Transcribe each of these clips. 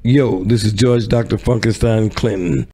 Yo, this is George Dr. Funkenstein Clinton.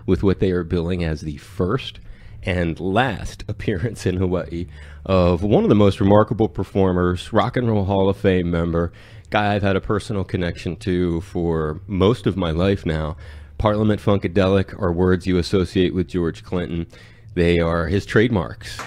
With what they are billing as the first and last appearance in Hawaii of one of the most remarkable performers, Rock and Roll Hall of Fame member, guy I've had a personal connection to for most of my life now. Parliament-Funkadelic are words you associate with George Clinton. They are his trademarks.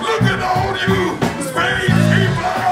Look at all you space people!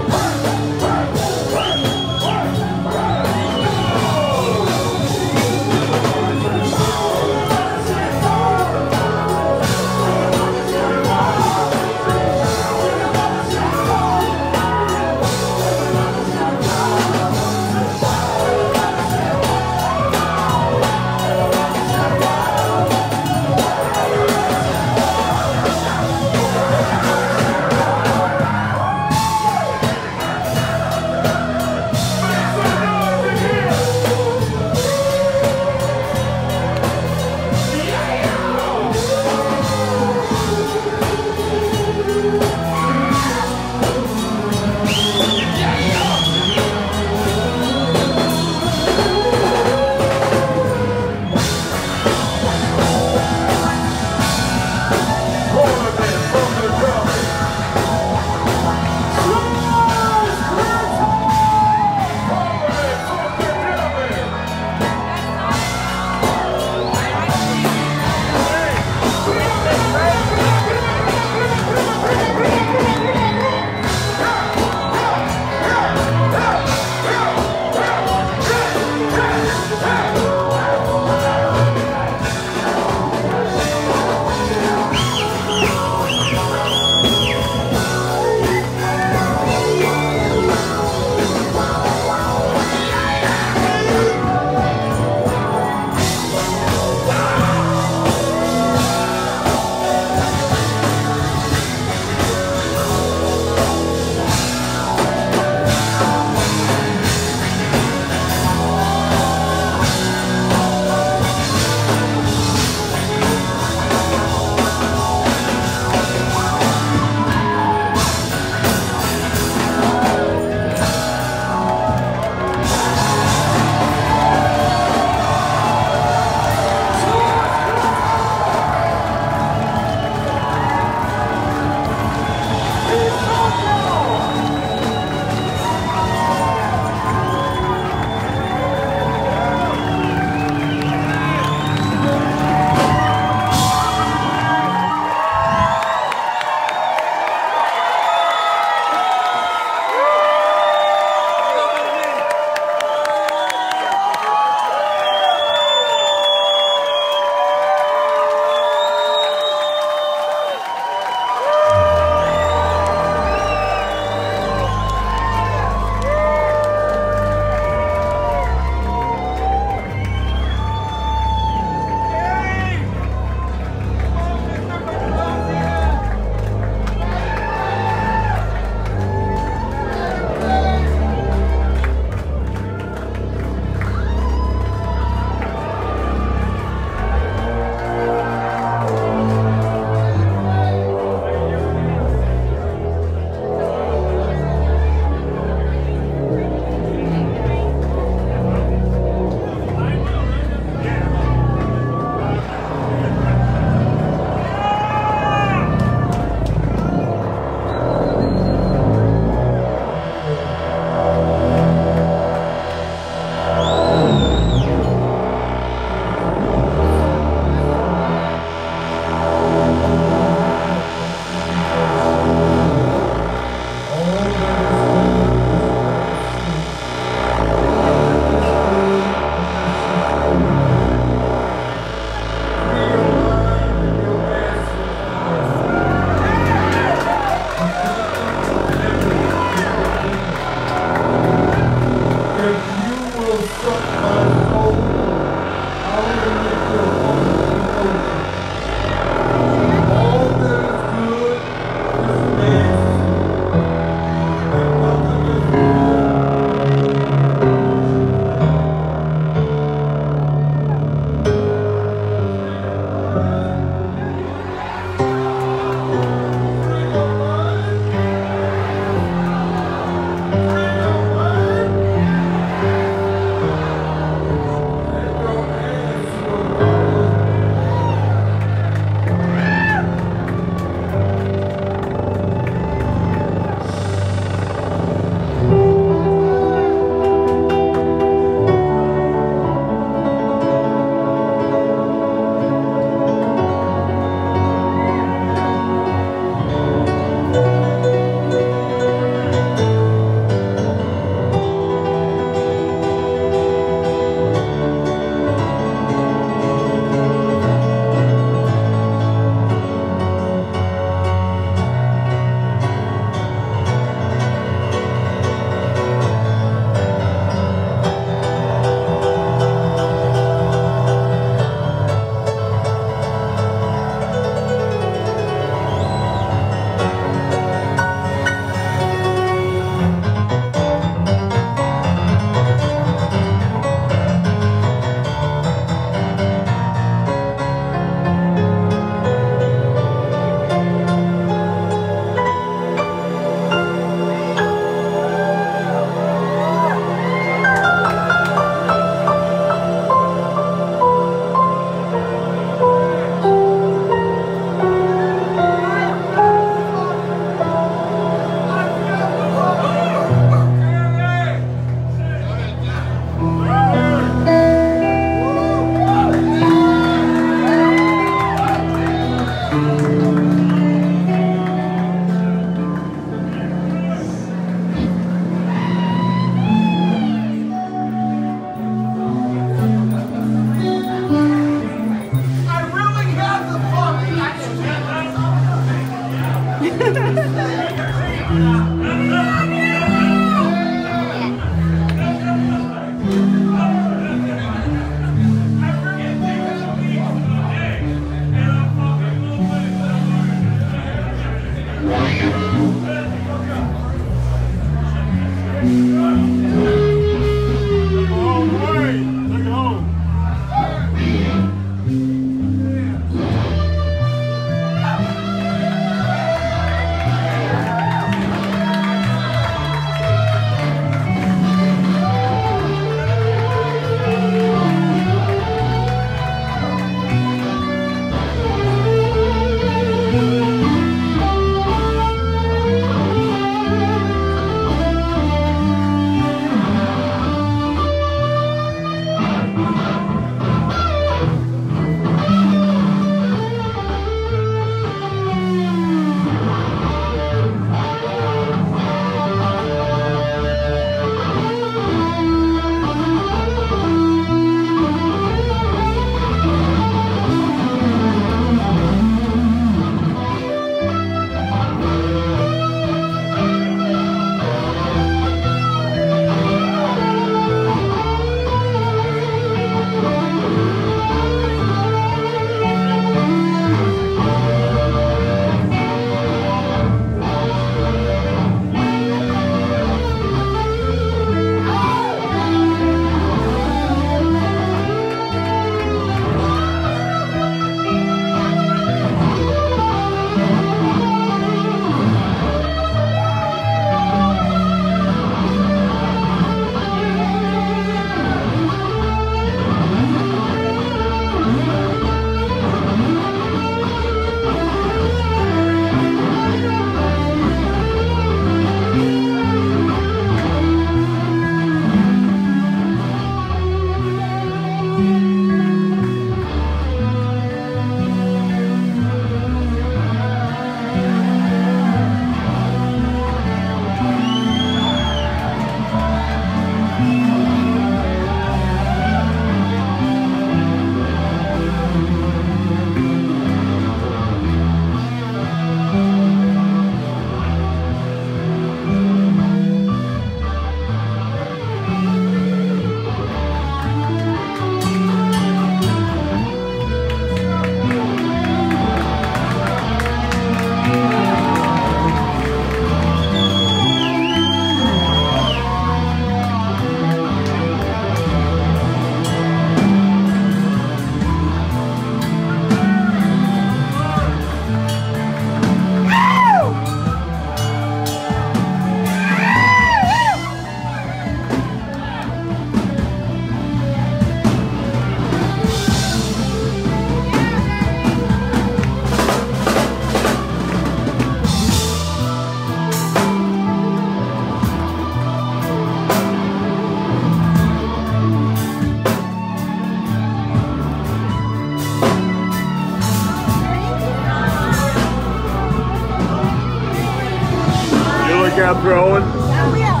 job growing. Oh, yeah.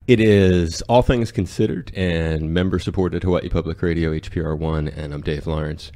It is All Things Considered and member-supported Hawaii Public Radio, HPR1, and I'm Dave Lawrence.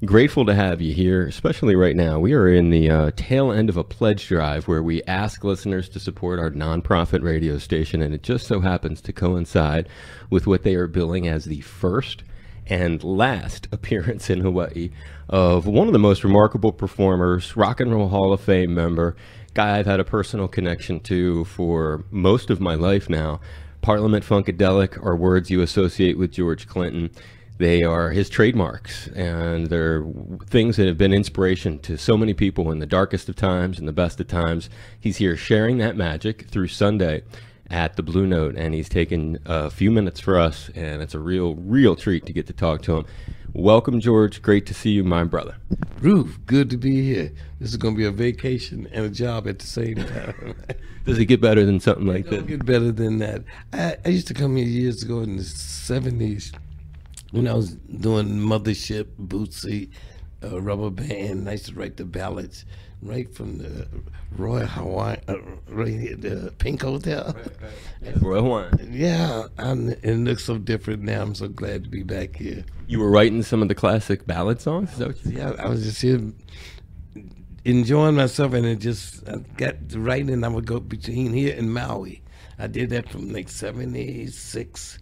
Grateful to have you here, especially right now. We are in the tail end of a pledge drive where we ask listeners to support our nonprofit radio station, and it just so happens to coincide with what they are billing as the first and last appearance in Hawaii of one of the most remarkable performers, Rock and Roll Hall of Fame member, guy I've had a personal connection to for most of my life now. Parliament-Funkadelic are words you associate with George Clinton. They are his trademarks, and they're things that have been inspiration to so many people in the darkest of times and the best of times. He's here sharing that magic through Sunday at the Blue Note, and he's taken a few minutes for us, and it's a real treat to get to talk to him. Welcome, George. Great to see you, my brother. Ruth, good to be here. This is going to be a vacation and a job at the same time. Does it get better than something like It don't that? get better than that. I used to come here years ago in the 70s when I was doing Mothership, Bootsy, Rubber Band. I used to write the ballads right from the Royal Hawaiian, right here, the Pink Hotel. Royal Hawaiian. Yeah, it looks so different now. I'm so glad to be back here. You were writing some of the classic ballad songs? Is that what you said? Yeah, I was just here enjoying myself, and I got to writing, and I would go between here and Maui. I did that from like 76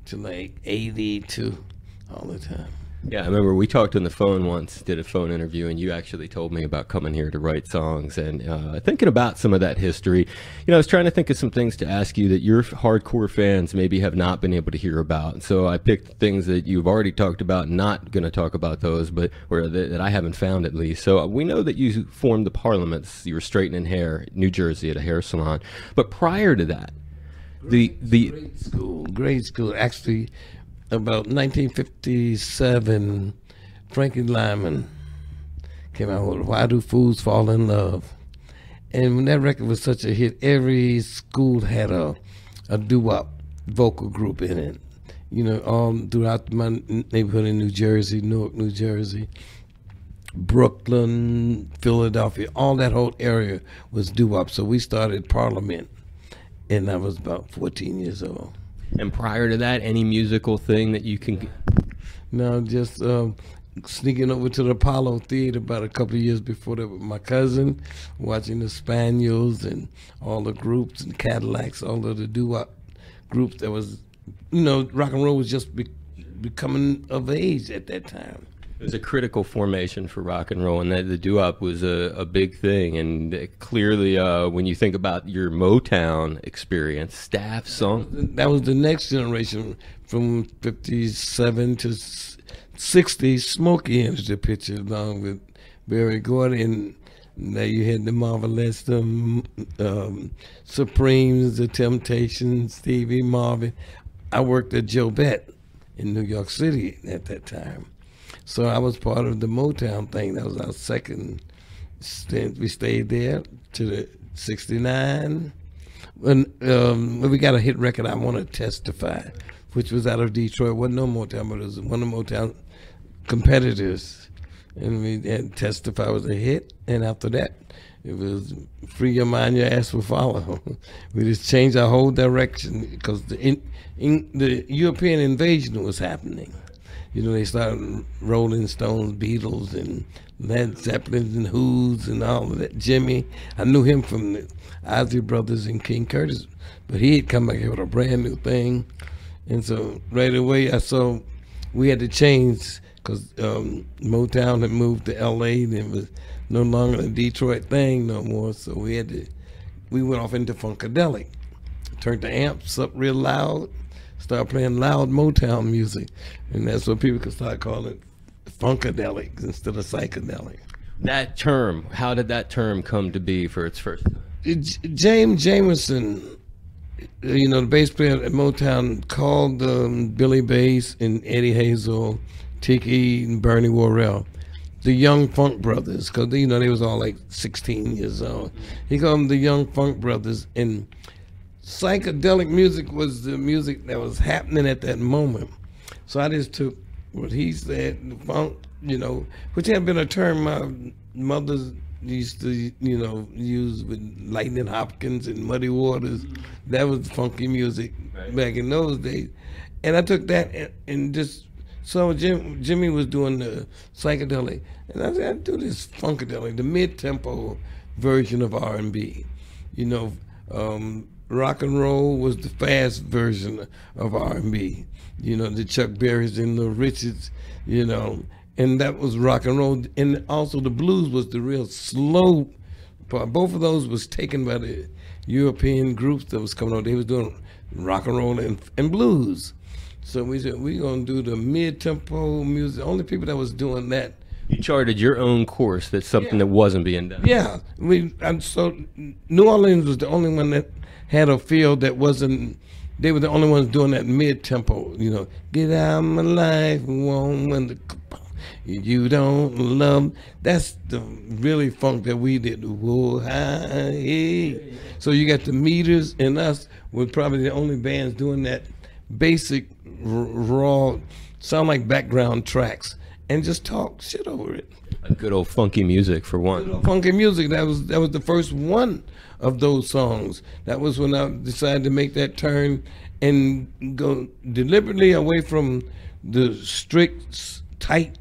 to like 82 all the time. Yeah, I remember we talked on the phone once, did a phone interview, and you actually told me about coming here to write songs and thinking about some of that history. You know, I was trying to think of some things to ask you that your hardcore fans maybe have not been able to hear about. So I picked things that you've already talked about, not going to talk about those, but that I haven't found at least. So we know that you formed the Parliaments. You were straightening hair in New Jersey at a hair salon. But prior to that, grade school. Actually, about 1957, Frankie Lyman came out with "Why Do Fools Fall in Love," and when that record was such a hit, every school had a doo-wop vocal group in it. You know, all throughout my neighborhood in New Jersey, Newark, New Jersey, Brooklyn, Philadelphia, all that whole area was doo-wop. So we started Parliament, and I was about 14 years old. And prior to that, any musical thing that you can... No, just sneaking over to the Apollo Theater about a couple of years before that with my cousin, watching the Spaniels and all the groups and Cadillacs, all of the doo-wop groups that was, you know, rock and roll was just becoming of age at that time. It was a critical formation for rock and roll, and that the doo-wop was a big thing. And clearly, when you think about your Motown experience, staff song... That was the next generation from 57 to 60. Smokey entered the picture along with Berry Gordy. Now you had the Marvelettes, the Supremes, the Temptations, Stevie Marvin. I worked at Joe Bett in New York City at that time. So I was part of the Motown thing. That was our second stint. We stayed there to the 69. When we got a hit record, I Want to Testify, which was out of Detroit. It wasn't no Motown, but it was one of Motown competitors. And we had Testify was a hit. And after that, it was Free Your Mind, Your Ass Will Follow. We just changed our whole direction because the European invasion was happening. You know, they started Rolling Stones, Beatles, and Led Zeppelin, and Who's, and all of that. Jimmy, I knew him from the Isley Brothers and King Curtis, but he had come back here with a brand new thing. And so right away I saw we had to change because Motown had moved to L.A. and it was no longer a Detroit thing no more. So we went off into Funkadelic, turned the amps up real loud, start playing loud Motown music, and that's what people could start calling it Funkadelic instead of psychedelic. That term, how did that term come to be for its first time? James Jamerson, you know, the bass player at Motown, called Billy Bass and Eddie Hazel, Tiki and Bernie Worrell the Young Funk Brothers, because, you know, they was all like 16 years old. He called them the Young Funk Brothers, and psychedelic music was the music that was happening at that moment. So I just took what he said, the funk, you know, which had been a term my mothers used to, you know, use with Lightning Hopkins and Muddy Waters. That was funky music back in those days. And I took that and just, so Jimmy was doing the psychedelic, and I said, I'd do this funkadelic, the mid-tempo version of R&B. You know, rock and roll was the fast version of R&B. You know, the Chuck Berrys and the Richards, you know, and that was rock and roll. And also the blues was the real slow part. Both of those was taken by the European groups that was coming on. They was doing rock and roll and blues. So we said, we're going to do the mid-tempo music. Only people that was doing that. You charted your own course. That's something that wasn't being done. Yeah. So New Orleans was the only one that had a feel that wasn't. They were the only ones doing that mid-tempo, you know. Get out of my life, woman. You don't love. That's the really funk that we did. Whoa, hi, hey. So you got the Meters and us were probably the only bands doing that basic raw, sound like background tracks, and just talk shit over it. Good old funky music for one. Good old funky music. That was the first one of those songs. That was when I decided to make that turn and go deliberately away from the strict, tight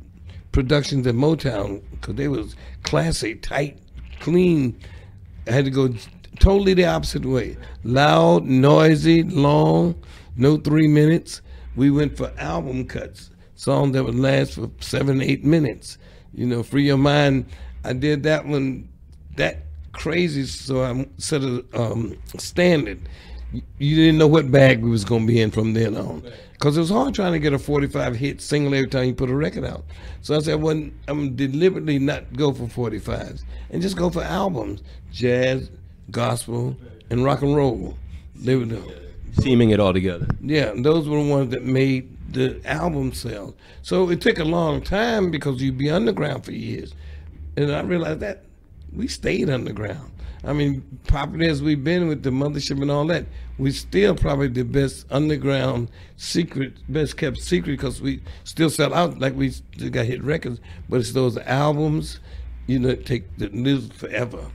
productions at Motown, because they was classy, tight, clean. I had to go totally the opposite way. Loud, noisy, long, no 3 minutes. We went for album cuts, songs that would last for 7, 8 minutes. You know, Free Your Mind. I did that one, that crazy, so I set a standard. You didn't know what bag we was going to be in from then on. Because it was hard trying to get a 45 hit single every time you put a record out. So I said, well, I'm deliberately not go for 45s and just go for albums. Jazz, gospel, and rock and roll. They were Seaming it all together. Yeah, those were the ones that made the album sell. So it took a long time because you'd be underground for years. And I realized that we stayed underground. I mean, popular as we've been with the Mothership and all that, we still probably the best underground secret, best kept secret, because we still sell out like we still got hit records. But it's those albums, you know, that live forever.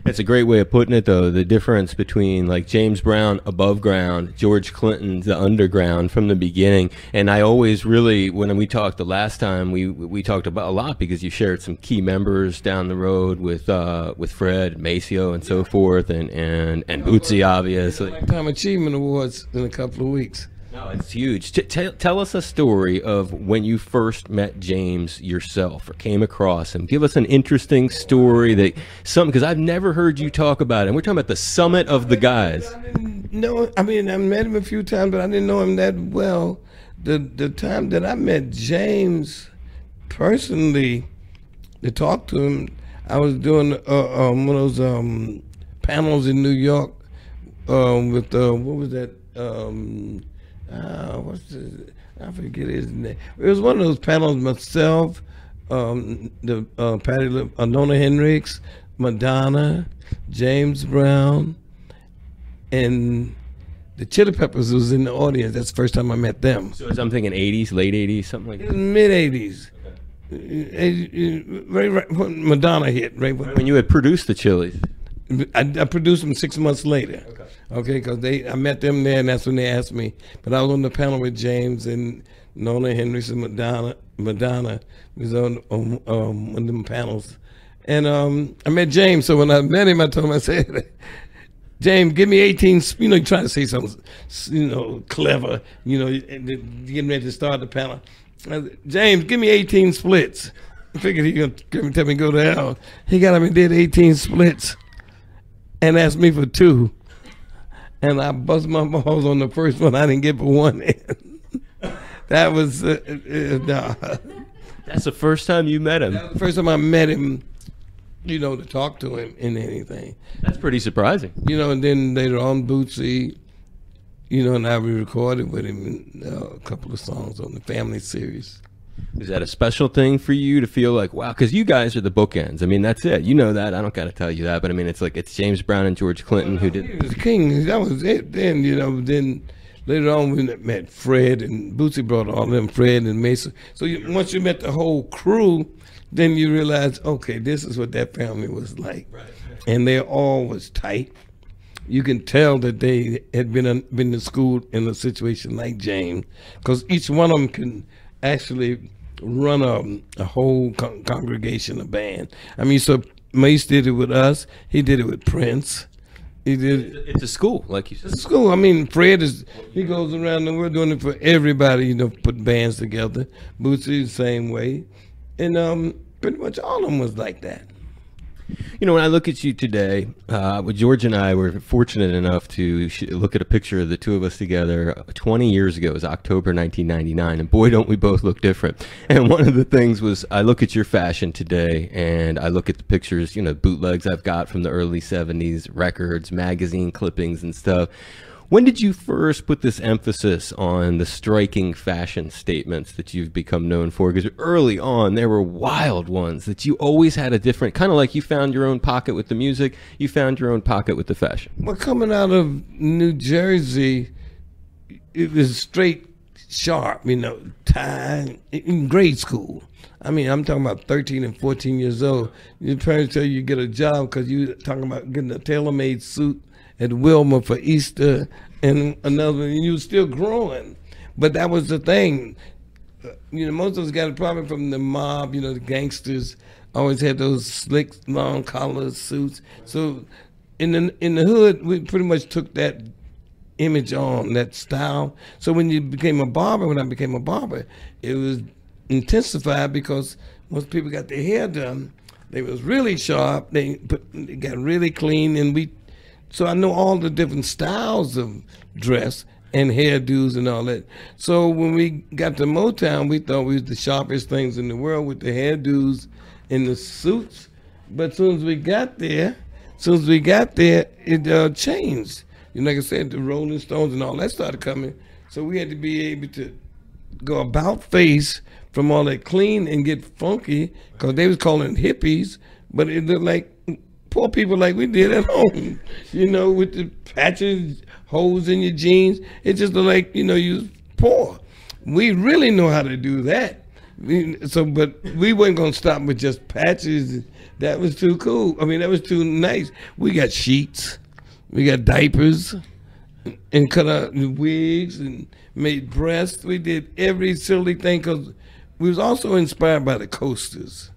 That's a great way of putting it, though. The difference between like James Brown above ground, George Clinton the underground from the beginning. And I always really, when we talked the last time, we talked about a lot because you shared some key members down the road with Fred, Maceo, and so forth, and Bootsy, obviously. Lifetime Achievement Awards in a couple of weeks. No, it's huge. Tell us a story of when you first met James yourself or came across him. Give us an interesting story because I've never heard you talk about it. And we're talking about the summit of the guys. No, I mean, I met him a few times, but I didn't know him that well. The time that I met James personally to talk to him, I was doing one of those panels in New York with what was that? I forget his name. It was one of those panels. Myself, Nona Hendricks, Madonna, James Brown, and the Chili Peppers was in the audience. That's the first time I met them. So I'm thinking 80s, late 80s, something like that. Mid 80s. Right, Madonna hit right when you had produced the Chili's. I produced them 6 months later. Okay, because I met them there, and that's when they asked me. But I was on the panel with James and Nona Hendricks and Madonna was on one of them panels, and I met James. So when I met him, I told him, I said, James, give me 18. You know, you try to say something, you know, clever. You know, getting ready to start the panel. I said, James, give me 18 splits. I figured he gonna tell me to go to hell. He got up and did 18 splits, and asked me for 2. And I bust my balls on the first one. I didn't get but 1 in. That was, nah. That's the first time you met him. That was the first time I met him, you know, to talk to him in anything. That's pretty surprising. You know, and then later on, Bootsy, you know, and I re-recorded with him a couple of songs on the Family series. Is that a special thing for you to feel like, wow, because you guys are the bookends. I mean, that's it. You know that. I don't got to tell you that. But I mean, it's like it's James Brown and George Clinton who did. He was king. That was it. Then, you know, then later on we met Fred, and Bootsy brought all them, Fred and Mason. So once you met the whole crew, then you realize, okay, this is what that family was like. Right. And they all was tight. You can tell that they had been to school in a situation like James, because each one of them can actually run a whole congregation, a band. I mean, so Mace did it with us. He did it with Prince. He did. It's a school, like you said. It's a school. I mean, Fred he goes around and we're doing it for everybody. You know, put bands together. Bootsy the same way, and pretty much all of them was like that. You know, when I look at you today, George and I were fortunate enough to look at a picture of the two of us together 20 years ago. It was October 1999, and boy, don't we both look different. And one of the things was, I look at your fashion today, and I look at the pictures, you know, bootlegs I've got from the early 70s, records, magazine clippings and stuff. When did you first put this emphasis on the striking fashion statements that you've become known for? Because early on, there were wild ones that you always had a different, kind of like you found your own pocket with the music, you found your own pocket with the fashion. Well, coming out of New Jersey, it was straight sharp, you know, tie in grade school. I mean, I'm talking about 13 and 14 years old. Your parents tell you get a job because you're talking about getting a tailor-made suit at Wilma for Easter, and another, and you were still growing. But that was the thing. You know, most of us got it probably from the mob, you know, the gangsters always had those slick, long collar suits. So in the hood, we pretty much took that image on, that style. So when you became a barber, when I became a barber, it was intensified because most people got their hair done. They was really sharp, they got really clean, and so I know all the different styles of dress and hairdos and all that. So when we got to Motown, we thought we was the sharpest things in the world with the hairdos and the suits. But as soon as we got there, it changed. You know, like I said, the Rolling Stones and all that started coming. So we had to be able to go about face from all that clean and get funky, because they was calling it hippies, but it looked like poor people like we did at home, you know, with the patches, holes in your jeans. It just looked like, you know, you was poor. We really know how to do that. But we weren't going to stop with just patches. That was too cool. I mean, that was too nice. We got sheets, we got diapers, and cut out wigs and made breasts. We did every silly thing because we was also inspired by the Coasters.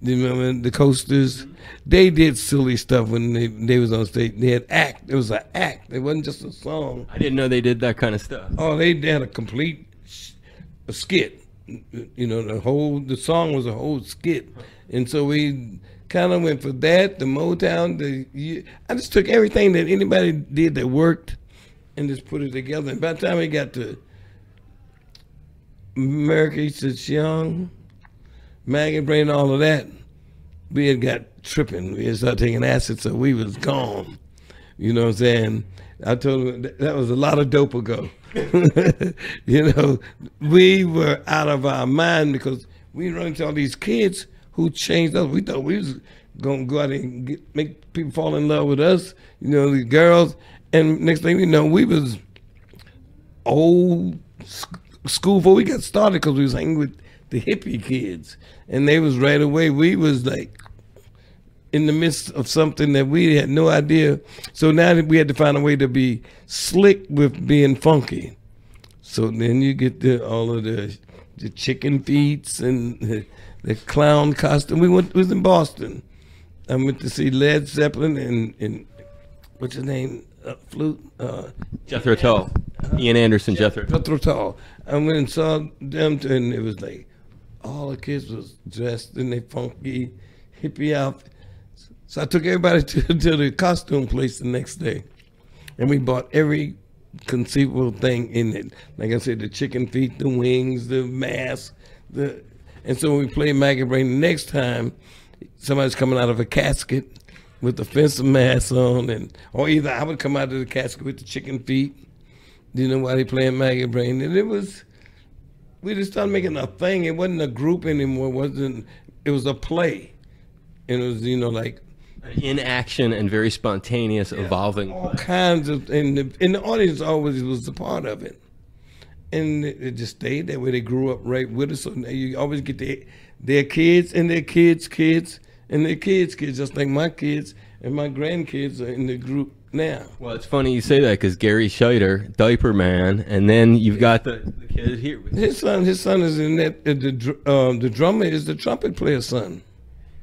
You remember the Coasters? They did silly stuff when they was on stage. They had act. It was an act. It wasn't just a song. I didn't know they did that kind of stuff. Oh, they had a complete skit. You know, the song was a whole skit. And so we kind of went for that, the Motown. I just took everything that anybody did that worked and just put it together. And by the time we got to America Eats Young, Maggot Brain, all of that, we had got tripping. We had started taking acid, so we was gone. You know what I'm saying? I told him that was a lot of dope ago. You know, we were out of our mind because we run into all these kids who changed us. We thought we was gonna go out and make people fall in love with us, you know, the girls. And next thing we know, we was old school before we got started, because we was hanging with the hippie kids, and they was right away. We was like in the midst of something that we had no idea. So now we had to find a way to be slick with being funky. So then you get all of the chicken feet and the clown costume. We was in Boston. I went to see Led Zeppelin and what's his name? Flute? Jethro Tull. Ian Anderson, Jethro Tull. I went and saw them, and it was like all the kids was dressed in their funky hippie outfit. So I took everybody to the costume place the next day, and we bought every conceivable thing in it. Like I said, the chicken feet, the wings, the mask, and so when we played Maggot Brain the next time, somebody's coming out of a casket with the fence mask on, or either I would come out of the casket with the chicken feet, you know, while they playing Maggot Brain. And we just started making a thing. It wasn't a group anymore. It was a play. And it was, you know, like in action and very spontaneous, evolving. All kinds of, and the audience always was a part of it. And it just stayed that way. They grew up right with us. So now you always get their kids and their kids' kids and their kids' kids, just like my kids and my grandkids are in the group now. Well, it's funny you say that, because Gary Scheider, Diaper Man, and then you've got the kid here. His son is in that. The drummer is the trumpet player's son.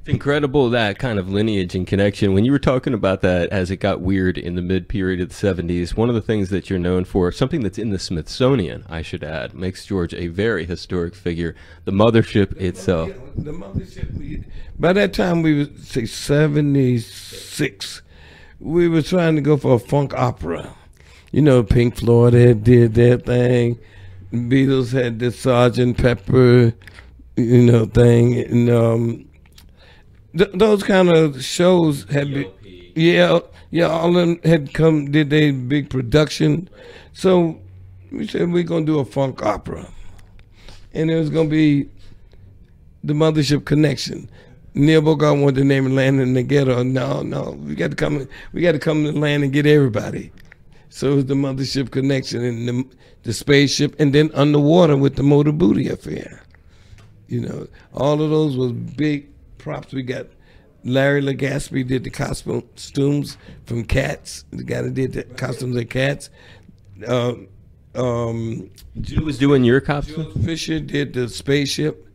Incredible, that kind of lineage and connection. When you were talking about that as it got weird in the mid-period of the 70s, one of the things that you're known for, something that's in the Smithsonian, I should add, makes George a very historic figure, the Mothership itself. The Mothership, by that time we were, say, 76, we were trying to go for a funk opera. You know, Pink Floyd had did their thing. The Beatles had the Sgt. Pepper, you know, thing. And those kind of shows had been, yeah, all of them had come, did a big production. So we said we're going to do a funk opera. And it was going to be the Mothership Connection. Neil Bogart wanted to name it Land in the Ghetto. No, we got to come to the land and get everybody. So it was the Mothership Connection and the spaceship, and then underwater with the Motor Booty Affair. You know, all of those was big props. We got Larry Legaspi did the costumes from Cats. The guy that did the costumes of Cats. Who was doing your costume? Joe Fisher did the spaceship,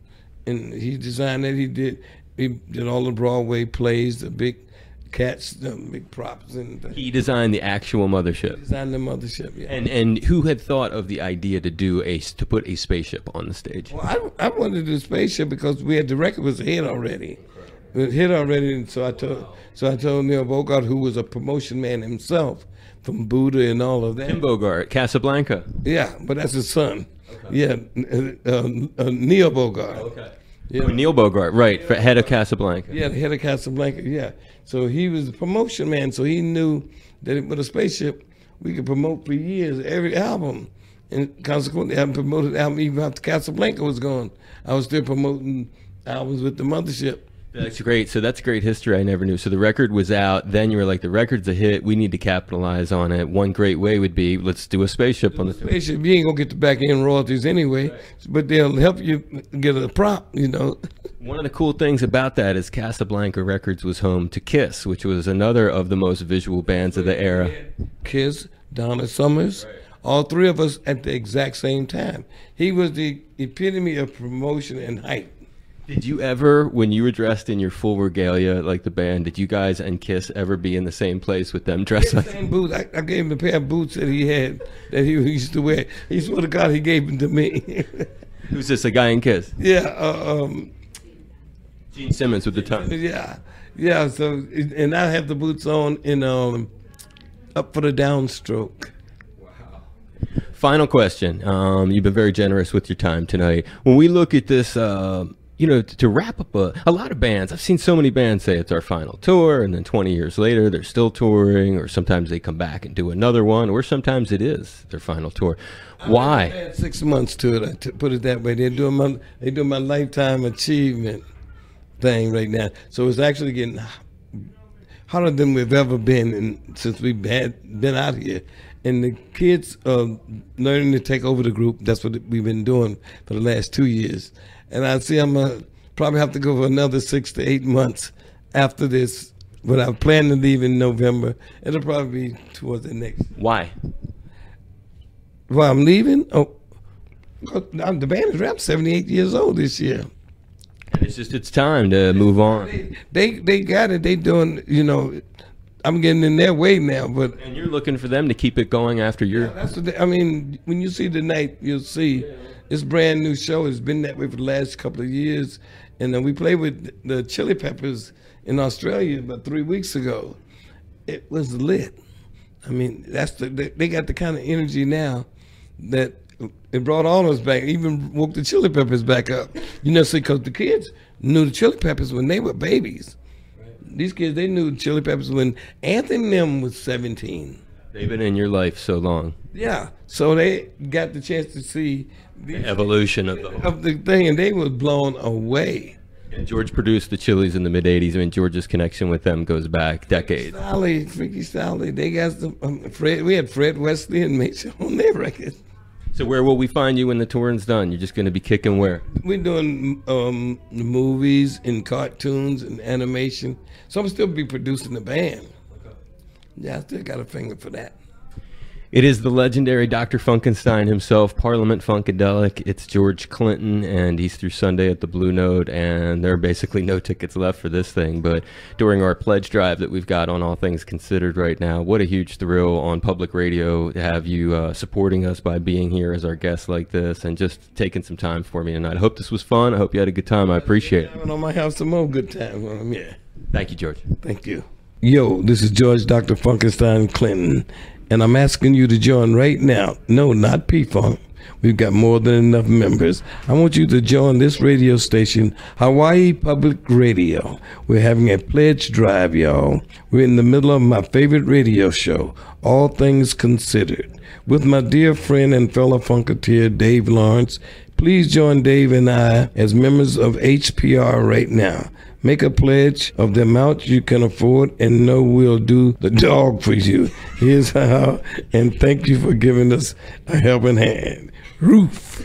and he designed it. He did all the Broadway plays, the big Cats, the big props, and he designed the actual Mothership. He designed the Mothership, yeah. And who had thought of the idea to put a spaceship on the stage? Well, I wanted to do the spaceship because we had the record was a hit already. It was a hit already, and so I told Neil Bogart, who was a promotion man himself from Buddha and all of that. Tim Bogart, Casablanca. Yeah, but that's his son. Okay. Yeah, Neil Bogart. Okay. Yeah. Neil Bogart, right, for head of Casablanca. Yeah, the head of Casablanca, yeah. So he was a promotion man, so he knew that with a spaceship, we could promote for years, every album. And consequently, I promoted the album even after Casablanca was gone. I was still promoting albums with the Mothership. That's great. So that's great history I never knew. So the record was out. Then you were like, the record's a hit. We need to capitalize on it. One great way would be, let's do a spaceship on the spaceship. You ain't going to get the back end royalties anyway, right. But they'll help you get a prop, you know. One of the cool things about that is Casablanca Records was home to Kiss, which was another of the most visual bands of the era. Kiss, Donna Summers, right. All three of us at the exact same time. He was the epitome of promotion and hype. Did you ever, when you were dressed in your full regalia like the band, did you guys and Kiss ever be in the same place with them dressed like? Same boots. I gave him a pair of boots that he had that he used to wear. He swore to God he gave them to me. Who's this? A guy in Kiss? Yeah. Gene Simmons with the tongue. Yeah. So and I have the boots on in Up for the Downstroke. Wow. Final question. You've been very generous with your time tonight. When we look at this. You know, to wrap up a lot of bands, I've seen so many bands say it's our final tour, and then 20 years later they're still touring, or sometimes they come back and do another one, or sometimes it is their final tour. Why? I had 6 months to it. To put it that way, they're doing my lifetime achievement thing right now. So it's actually getting harder than we've ever been since we've been out here. And the kids are learning to take over the group. That's what we've been doing for the last 2 years. And I see I'm probably have to go for another 6 to 8 months after this. But I plan to leave in November. It'll probably be towards the next. Why? Why I'm leaving? Oh, the band is around 78 years old this year. And it's time to move on. They got it. They doing, you know, I'm getting in their way now. And you're looking for them to keep it going after your. Yeah, that's what I mean, when you see tonight, you'll see. This brand new show has been that way for the last couple of years. And we played with the Chili Peppers in Australia about 3 weeks ago. It was lit. I mean, they got the kind of energy now that it brought all of us back, even woke the Chili Peppers back up. You know, see, because the kids knew the Chili Peppers when they were babies. Right. These kids, they knew the Chili Peppers when Anthony and them was 17. They've been in your life so long. Yeah, so they got the chance to see the evolution of the thing, and they was blown away. And George produced the Chili's in the mid-'80s. I mean, George's connection with them goes back decades. Freaky Style, they got some, we had Fred Wesley and Mason on their record. So where will we find you when the touring's done? You're just going to be kicking where? We're doing movies and cartoons and animation. So I'm still be producing the band. Okay. Yeah, I still got a finger for that. It is the legendary Dr. Funkenstein himself, Parliament-Funkadelic. It's George Clinton, and he's through Sunday at the Blue Note, and there are basically no tickets left for this thing. But during our pledge drive that we've got on All Things Considered right now, what a huge thrill on public radio to have you supporting us by being here as our guest like this and just taking some time for me tonight. I hope this was fun. I hope you had a good time. I appreciate it. I might have some more good time. Yeah. Thank you, George. Thank you. Yo, this is George Dr. Funkenstein Clinton, and I'm asking you to join right now. No, not P-Funk. We've got more than enough members. I want you to join this radio station, Hawaii Public Radio. We're having a pledge drive, y'all. We're in the middle of my favorite radio show, All Things Considered, with my dear friend and fellow Funketeer, Dave Lawrence. Please join Dave and I as members of HPR right now. Make a pledge of the amount you can afford and know we'll do the dog for you. Here's how, and thank you for giving us a helping hand. Roof.